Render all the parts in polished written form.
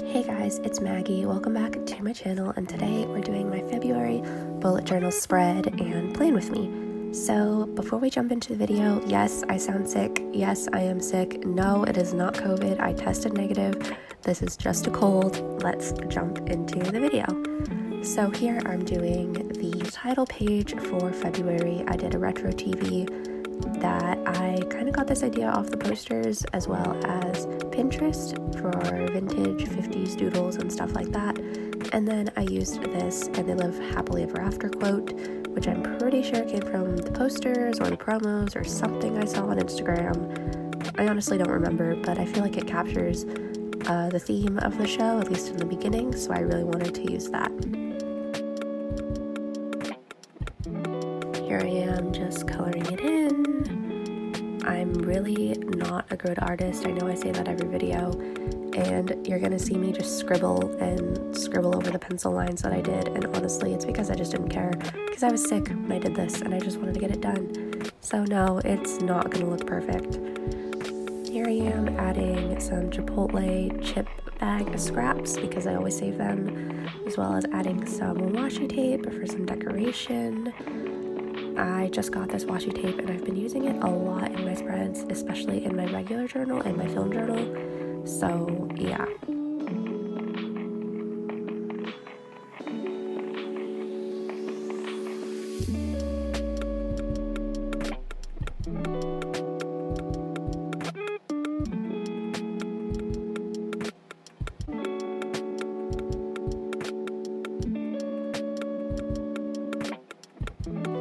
Hey guys, it's Maggie. Welcome back to my channel, and today we're doing my February bullet journal spread and plan with me. So before we jump into the video, yes, I sound sick. Yes, I am sick. No, it is not COVID. I tested negative. This is just a cold. Let's jump into the video. So here I'm doing the title page for February. I did a retro TV that I kind of got this idea off the posters as well as Pinterest for vintage 50s doodles and stuff like that. And then I used this "and they live happily ever after" quote, which I'm pretty sure came from the posters or the promos or something I saw on Instagram. I honestly don't remember, but I feel like it captures the theme of the show, at least in the beginning, so I really wanted to use that. Here I am just coloring it in. I'm really not a good artist. I know I say that every video, and you're gonna see me just scribble over the pencil lines that I did, and honestly it's because I just didn't care, because I was sick when I did this and I just wanted to get it done. So no, it's not gonna look perfect. Here I am adding some Chipotle chip bag scraps because I always save them, as well as adding some washi tape for some decoration. I just got this washi tape and I've been using it a lot in my spreads, especially in my regular journal and my film journal, so yeah.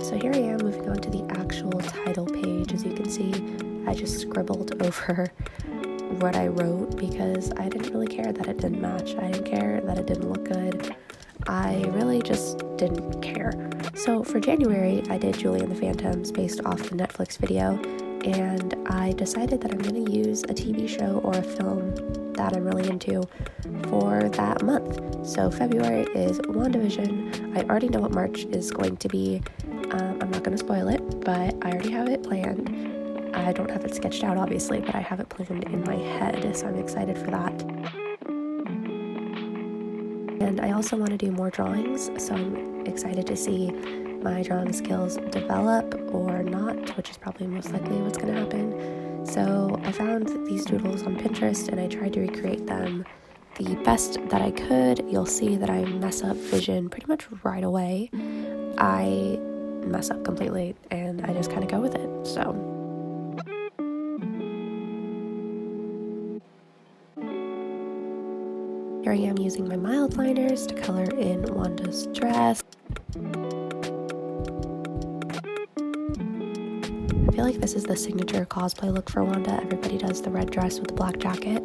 So here I am moving on to the actual title page. As you can see, I just scribbled over what I wrote because I didn't really care that it didn't match. I didn't care that it didn't look good. I really just didn't care. So for January, I did Julie and the Phantoms based off the Netflix video, and I decided that I'm going to use a TV show or a film that I'm really into for that month. So February is WandaVision. I already know what March is going to be. I'm not going to spoil it, but I already have it planned. I don't have it sketched out, obviously, but I have it planned in my head, so I'm excited for that. And I also want to do more drawings, so I'm excited to see my drawing skills develop or not, which is probably most likely what's going to happen. So I found these doodles on Pinterest, and I tried to recreate them the best that I could. You'll see that I mess up vision pretty much right away. I mess up completely and I just kind of go with it. So here I am using my mild liners to color in Wanda's dress. I feel like this is the signature cosplay look for Wanda. Everybody does the red dress with the black jacket.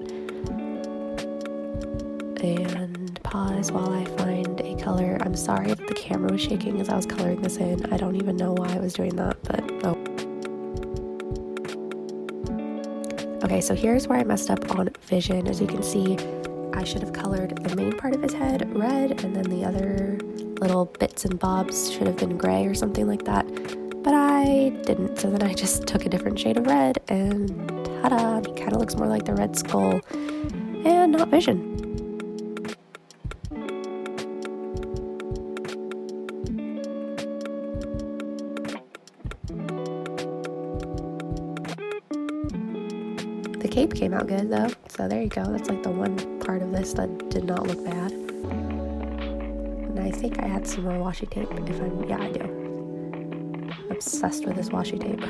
And pause while I find a color. I'm sorry that the camera was shaking as I was coloring this in. I don't even know why I was doing that, but oh. Okay, so here's where I messed up on vision. As you can see, I should have colored the main part of his head red, and then the other little bits and bobs should have been gray or something like that, but I didn't. So then I just took a different shade of red, and ta-da, he kind of looks more like the Red Skull and not Vision. The cape came out good though, so there you go. That's like the one part of this that did not look bad. And I think I had some more washi tape yeah, I do. I'm obsessed with this washi tape.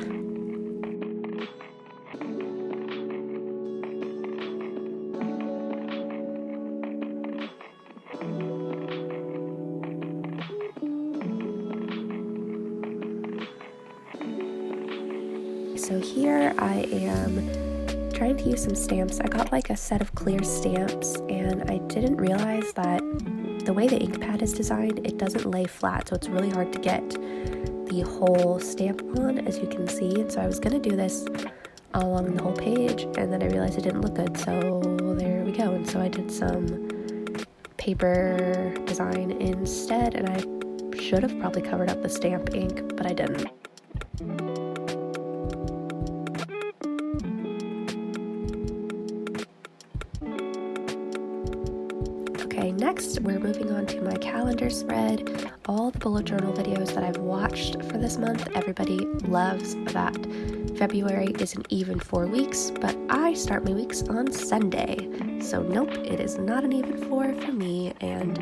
So here I am trying to use some stamps. I got like a set of clear stamps, and I didn't realize that the way the ink pad is designed, it doesn't lay flat, so it's really hard to get the whole stamp on, as you can see. And so I was gonna do this along the whole page, and then I realized it didn't look good, so there we go. And so I did some paper design instead, and I should have probably covered up the stamp ink, but I didn't. Okay, next we're moving on to my calendar spread. All the bullet journal videos that I've watched for this month, everybody loves that. February isn't even 4 weeks, but I start my weeks on Sunday. So nope, it is not an even 4 for me, and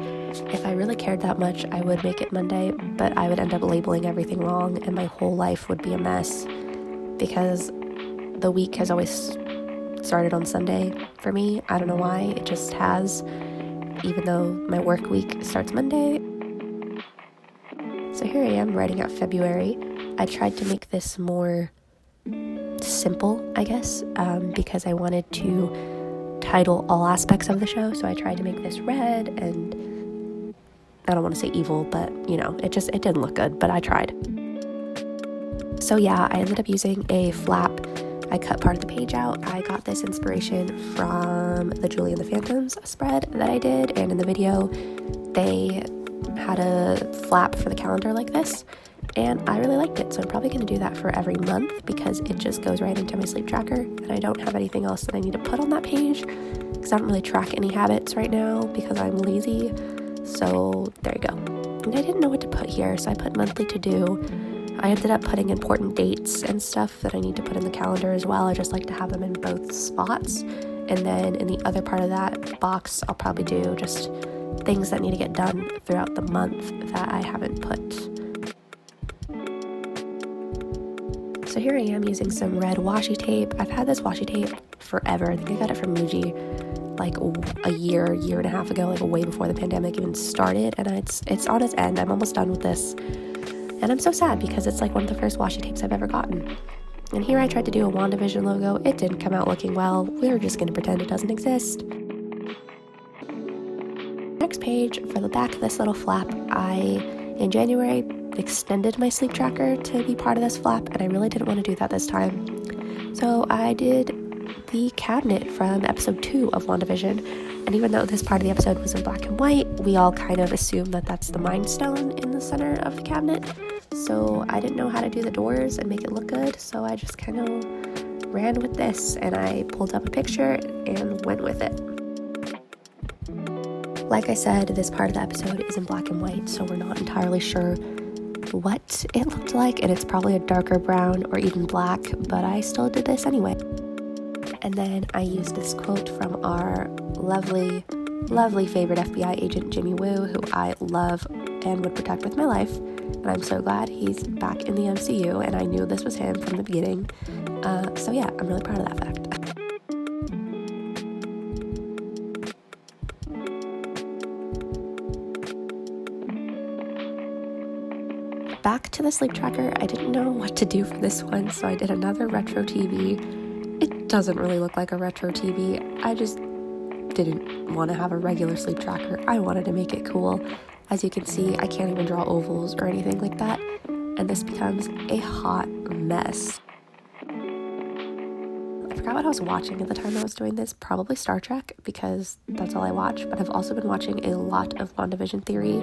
if I really cared that much, I would make it Monday, but I would end up labeling everything wrong and my whole life would be a mess because the week has always started on Sunday for me. I don't know why, it just has, even though my work week starts Monday. So here I am writing out February. I tried to make this more simple, I guess, because I wanted to title all aspects of the show. So I tried to make this red, and I don't want to say evil, but you know, it didn't look good, but I tried. So yeah, I ended up using a flap. I cut part of the page out. I got this inspiration from the Julie and the Phantoms spread that I did, and in the video they had a flap for the calendar like this, and I really liked it, so I'm probably going to do that for every month because it just goes right into my sleep tracker, and I don't have anything else that I need to put on that page because I don't really track any habits right now because I'm lazy. So there you go. And I didn't know what to put here, so I put monthly to do. I ended up putting important dates and stuff that I need to put in the calendar as well. I just like to have them in both spots. And then in the other part of that box, I'll probably do just things that need to get done throughout the month that I haven't put. So here I am using some red washi tape. I've had this washi tape forever. I think I got it from Muji like a year and a half ago, like way before the pandemic even started. And it's on its end. I'm almost done with this. And I'm so sad because it's like one of the first washi tapes I've ever gotten. And here I tried to do a WandaVision logo. It didn't come out looking well. We're just going to pretend it doesn't exist. Next page, for the back of this little flap, in January, extended my sleep tracker to be part of this flap, and I really didn't want to do that this time. So I did the cabinet from episode 2 of WandaVision. And even though this part of the episode was in black and white, we all kind of assume that that's the Mind Stone in the center of the cabinet. So I didn't know how to do the doors and make it look good, so I just kind of ran with this, and I pulled up a picture and went with it. Like I said, this part of the episode is in black and white, so we're not entirely sure what it looked like, and it's probably a darker brown or even black, but I still did this anyway. And then I used this quote from our lovely, lovely favorite FBI agent, Jimmy Woo, who I love and would protect with my life. And I'm so glad he's back in the MCU, and I knew this was him from the beginning. So yeah, I'm really proud of that fact. Back to the sleep tracker, I didn't know what to do for this one, so I did another retro TV. It doesn't really look like a retro TV. I just didn't want to have a regular sleep tracker. I wanted to make it cool. As you can see, I can't even draw ovals or anything like that, and this becomes a hot mess. I forgot what I was watching at the time I was doing this, probably Star Trek, because that's all I watch, but I've also been watching a lot of WandaVision theory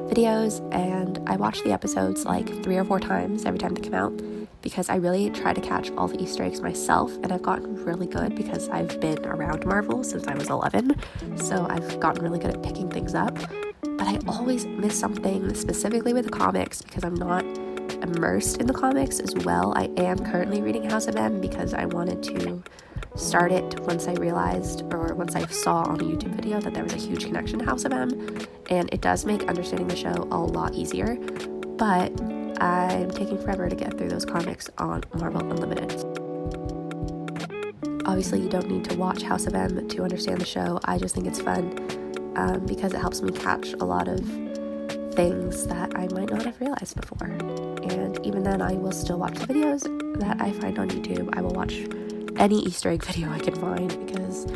videos, and I watch the episodes like 3 or 4 times every time they come out because I really try to catch all the Easter eggs myself, and I've gotten really good because I've been around Marvel since I was 11, so I've gotten really good at picking things up, but I always miss something, specifically with the comics, because I'm not immersed in the comics as well. I am currently reading House of M because I wanted to start it once I realized, or once I saw on a YouTube video, that there was a huge connection to House of M, and it does make understanding the show a lot easier, but I'm taking forever to get through those comics on Marvel Unlimited. Obviously, you don't need to watch House of M to understand the show. I just think it's fun because it helps me catch a lot of things that I might not have realized before. And even then, I will still watch the videos that I find on YouTube. I will watch any Easter egg video I can find because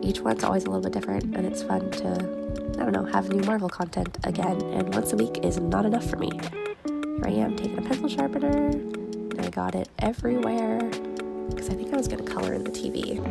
each one's always a little bit different, and it's fun to, I don't know, have new Marvel content again, and once a week is not enough for me. Here I am taking a pencil sharpener, and I got it everywhere because I think I was going to color in the TV.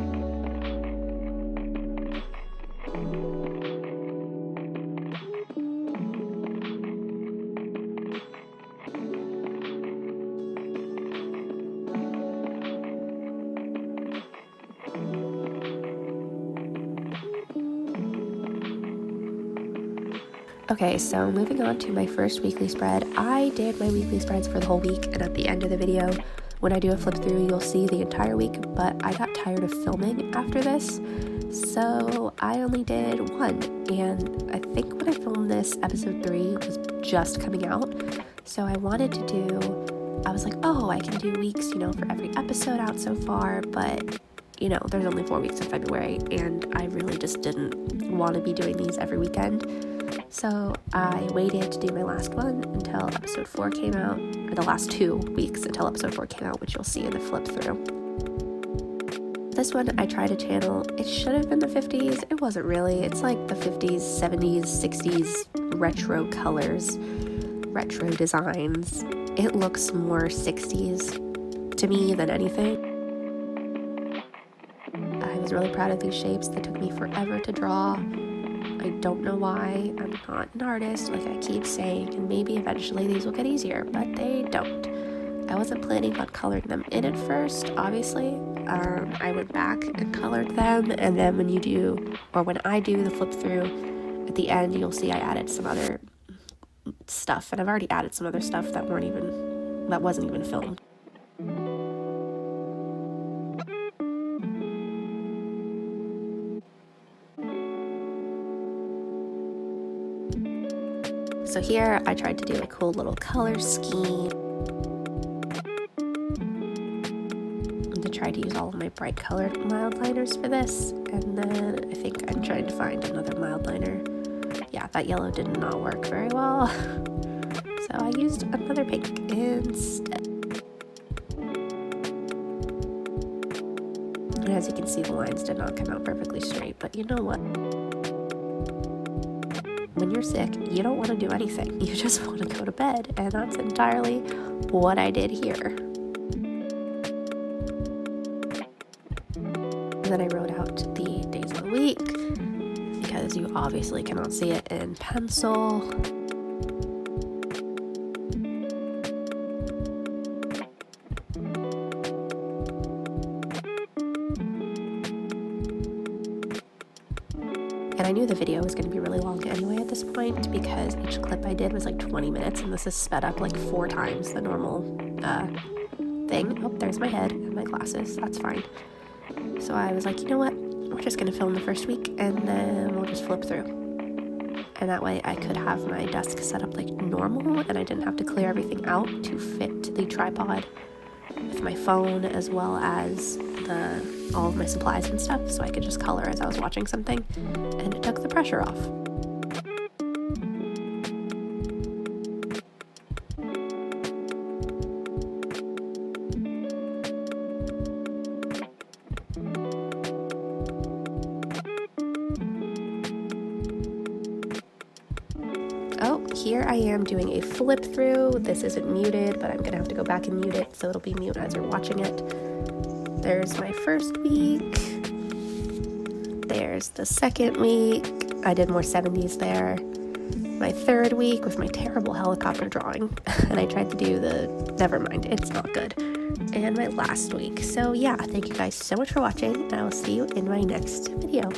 Okay, so moving on to my first weekly spread. I did my weekly spreads for the whole week, and at the end of the video, when I do a flip through, you'll see the entire week, but I got tired of filming after this, so I only did one, and I think when I filmed this, episode 3 was just coming out, so I wanted to do, I was like, oh, I can do weeks, for every episode out so far, but, there's only 4 weeks in February, and I really just didn't want to be doing these every weekend. So I waited to do my last one until episode 4 came out, or the last 2 weeks until episode 4 came out, which you'll see in the flip through. This one I tried to channel. It should have been the 50s. It wasn't really. It's like the 50s, 70s, 60s retro colors, retro designs. It looks more 60s to me than anything. I was really proud of these shapes. They took me forever to draw. I don't know why. I'm not an artist, like I keep saying, and maybe eventually these will get easier, but they don't. I wasn't planning on coloring them in at first, obviously. I went back and colored them, and then when I do the flip through, at the end you'll see I added some other stuff, and I've already added some other stuff that wasn't even filmed. So here I tried to do a cool little color scheme and to try to use all of my bright colored mild liners for this, and then I think I'm trying to find another mild liner. Yeah, that yellow did not work very well, so I used another pink instead. And as you can see, the lines did not come out perfectly straight, but you know what? When you're sick, you don't want to do anything. You just want to go to bed, and that's entirely what I did here. And then I wrote out the days of the week, because you obviously cannot see it in pencil. And I knew the video was going to be really long anyway at this point, because each clip I did was like 20 minutes, and this is sped up like 4 times the normal thing. Oh, there's my head and my glasses. That's fine. So I was like, you know what? We're just going to film the first week, and then we'll just flip through. And that way I could have my desk set up like normal, and I didn't have to clear everything out to fit the tripod with my phone, as well as all of my supplies and stuff, so I could just color as I was watching something, and it took the pressure off. Oh, here I am doing a flip through. This isn't muted, but I'm gonna have to go back and mute it, so it'll be mute as you're watching it. There's my first week. There's the second week. I did more 70s there. My third week with my terrible helicopter drawing. And I tried to do never mind, it's not good. And my last week. So yeah, thank you guys so much for watching, and I will see you in my next video.